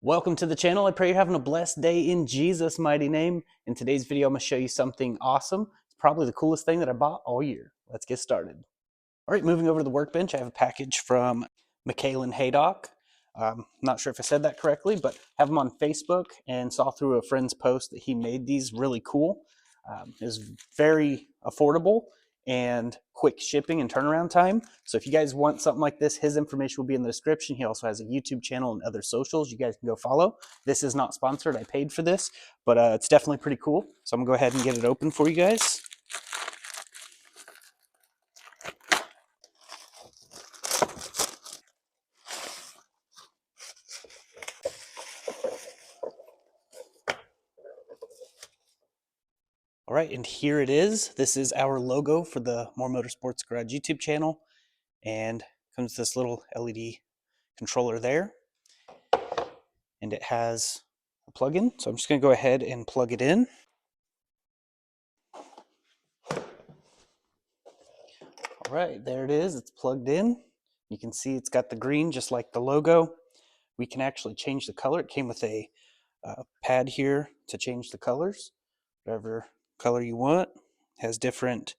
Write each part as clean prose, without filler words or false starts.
Welcome to the channel. I pray you're having a blessed day in Jesus' mighty name. In today's video, I'm going to show you something awesome. It's probably the coolest thing that I bought all year. Let's get started. All right, moving over to the workbench, I have a package from Michaelan Haydock. Not sure if I said that correctly, but have him on Facebook and saw through a friend's post that he made these really cool. It was very affordable and quick shipping and turnaround time. So if you guys want something like this, his information will be in the description. He also has a YouTube channel and other socials you guys can go follow. This is not sponsored. I paid for this, but it's definitely pretty cool. So I'm gonna go ahead and get it open for you guys. All right, and here it is. This is our logo for the More Motorsports Garage YouTube channel, and comes this little LED controller there, and it has a plug-in. So I'm just going to go ahead and plug it in. All right, there it is. It's plugged in. You can see it's got the green just like the logo. We can actually change the color. It came with a pad here to change the colors, whatever color you want. It has different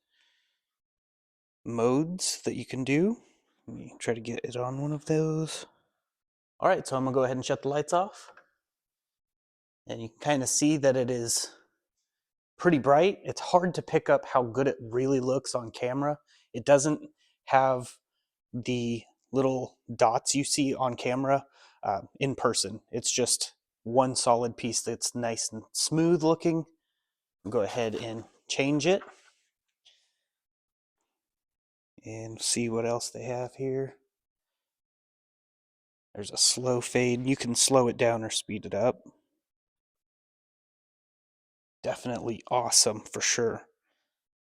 modes that you can do. Let me try to get it on one of those. All right, so I'm gonna go ahead and shut the lights off. And you can kind of see that it is pretty bright. It's hard to pick up how good it really looks on camera. It doesn't have the little dots you see on camera in person. It's just one solid piece that's nice and smooth looking. I'll go ahead and change it and see what else they have here. There's a slow fade. You can slow it down or speed it up. Definitely awesome for sure.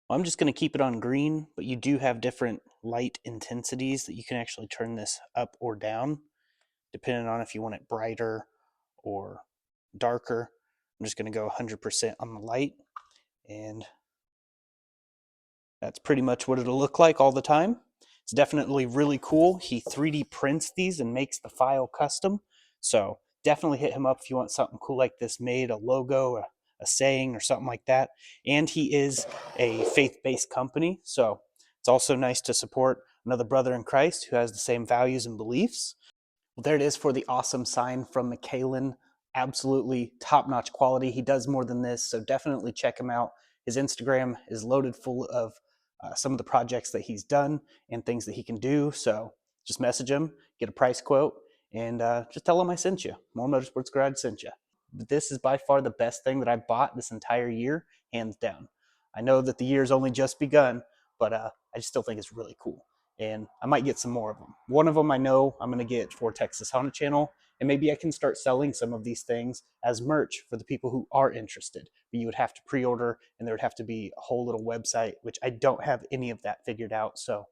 I'm just going to keep it on green, but you do have different light intensities that you can actually turn this up or down, depending on if you want it brighter or darker. I'm just going to go 100% on the light, and that's pretty much what it'll look like all the time. It's definitely really cool. He 3D prints these and makes the file custom, so definitely hit him up if you want something cool like this made, a logo, a saying, or something like that. And he is a faith-based company, so it's also nice to support another brother in Christ who has the same values and beliefs. Well, there it is for the awesome sign from Michaelan. Absolutely top-notch quality. He does more than this, so definitely check him out. His Instagram is loaded full of some of the projects that he's done and things that he can do. So just message him, get a price quote, and just tell him I sent you. More Motorsports Garage sent you. But this is by far the best thing that I bought this entire year, hands down. I know that the year's only just begun, but I just still think it's really cool. And I might get some more of them. One of them I know I'm going to get for Texas Honda Channel, and maybe I can start selling some of these things as merch for the people who are interested. But you would have to pre-order, and there would have to be a whole little website, which I don't have any of that figured out. So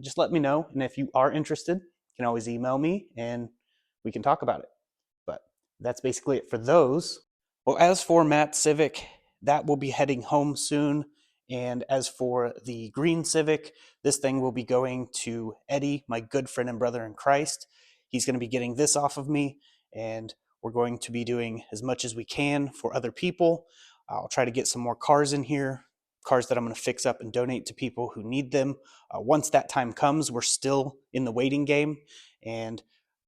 just let me know, and if you are interested, you can always email me, and we can talk about it. But that's basically it for those. Well, as for Matt's Civic, that will be heading home soon. And as for the green Civic, this thing will be going to Eddie, my good friend and brother in Christ. He's going to be getting this off of me, and we're going to be doing as much as we can for other people. I'll try to get some more cars in here, cars that I'm going to fix up and donate to people who need them. Once that time comes, we're still in the waiting game, and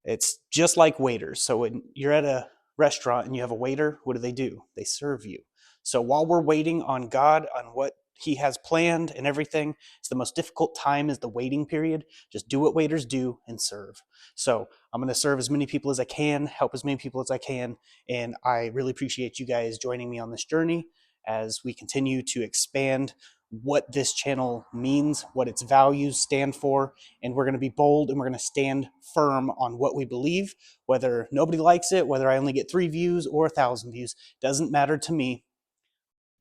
it's just like waiters. So when you're at a restaurant and you have a waiter, what do? They serve you. So while we're waiting on God, on what he has planned and everything, it's the most difficult time is the waiting period. Just do what waiters do and serve. So I'm going to serve as many people as I can, help as many people as I can, and I really appreciate you guys joining me on this journey as we continue to expand what this channel means, what its values stand for, and we're going to be bold and we're going to stand firm on what we believe. Whether nobody likes it, whether I only get 3 views or 1,000 views, doesn't matter to me.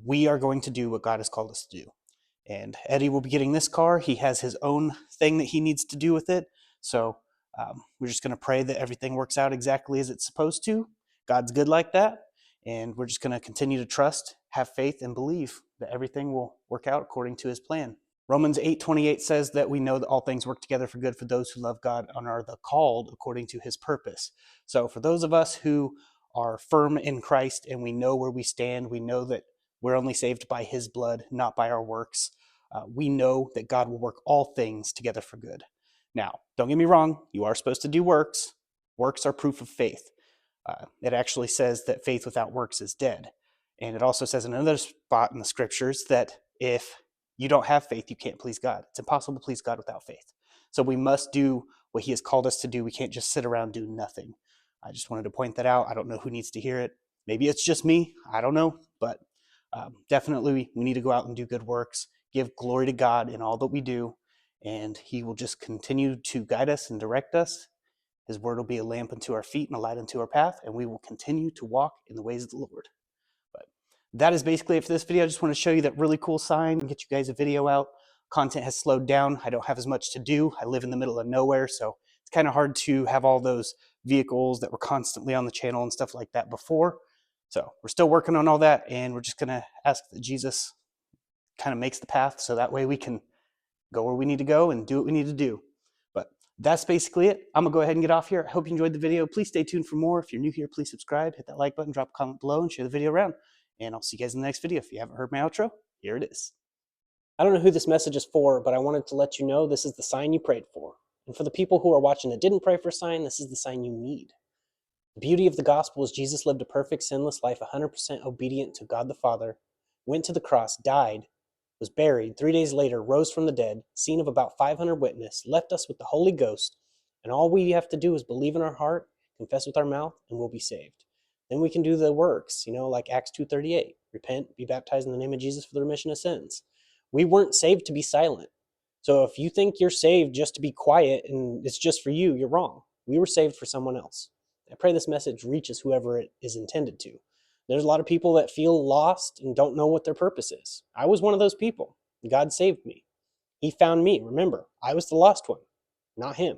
We are going to do what God has called us to do. And Eddie will be getting this car. He has his own thing that he needs to do with it. So we're just going to pray that everything works out exactly as it's supposed to. God's good like that. And we're just going to continue to trust, have faith, and believe that everything will work out according to his plan. Romans 8:28 says that we know that all things work together for good for those who love God and are the called according to his purpose. So for those of us who are firm in Christ and we know where we stand, we know that we're only saved by his blood, not by our works. We know that God will work all things together for good. Now, don't get me wrong, you are supposed to do works. Works are proof of faith. It actually says that faith without works is dead. And it also says in another spot in the scriptures that if you don't have faith, you can't please God. It's impossible to please God without faith. So we must do what he has called us to do. We can't just sit around and do nothing. I just wanted to point that out. I don't know who needs to hear it. Maybe it's just me. I don't know. But definitely we need to go out and do good works, give glory to God in all that we do, and he will just continue to guide us and direct us. His word will be a lamp unto our feet and a light unto our path, and we will continue to walk in the ways of the Lord. But that is basically it for this video. I just want to show you that really cool sign and get you guys a video out. Content has slowed down. I don't have as much to do. I live in the middle of nowhere, so it's kind of hard to have all those vehicles that were constantly on the channel and stuff like that before. So we're still working on all that, and we're just going to ask that Jesus kind of makes the path so that way we can go where we need to go and do what we need to do. But that's basically it. I'm going to go ahead and get off here. I hope you enjoyed the video. Please stay tuned for more. If you're new here, please subscribe, hit that like button, drop a comment below, and share the video around. And I'll see you guys in the next video. If you haven't heard my outro, here it is. I don't know who this message is for, but I wanted to let you know this is the sign you prayed for. And for the people who are watching that didn't pray for a sign, this is the sign you need. The beauty of the gospel is Jesus lived a perfect, sinless life, 100% obedient to God the Father, went to the cross, died, was buried, 3 days later, rose from the dead, seen of about 500 witnesses, left us with the Holy Ghost, and all we have to do is believe in our heart, confess with our mouth, and we'll be saved. Then we can do the works, like Acts 2:38, repent, be baptized in the name of Jesus for the remission of sins. We weren't saved to be silent. So if you think you're saved just to be quiet and it's just for you, you're wrong. We were saved for someone else. I pray this message reaches whoever it is intended to. There's a lot of people that feel lost and don't know what their purpose is. I was one of those people. God saved me. He found me. Remember, I was the lost one, not him.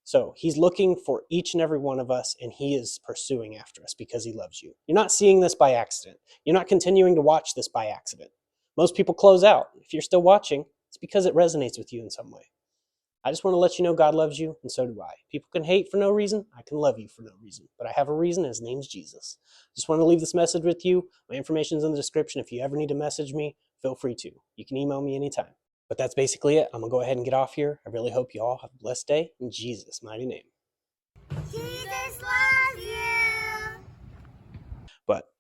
So he's looking for each and every one of us, and he is pursuing after us because he loves you. You're not seeing this by accident. You're not continuing to watch this by accident. Most people close out. If you're still watching, it's because it resonates with you in some way. I just want to let you know God loves you, and so do I. People can hate for no reason. I can love you for no reason. But I have a reason, and his name's Jesus. Just want to leave this message with you. My information's in the description. If you ever need to message me, feel free to. You can email me anytime. But that's basically it. I'm going to go ahead and get off here. I really hope you all have a blessed day in Jesus' mighty name. Jesus loves you. But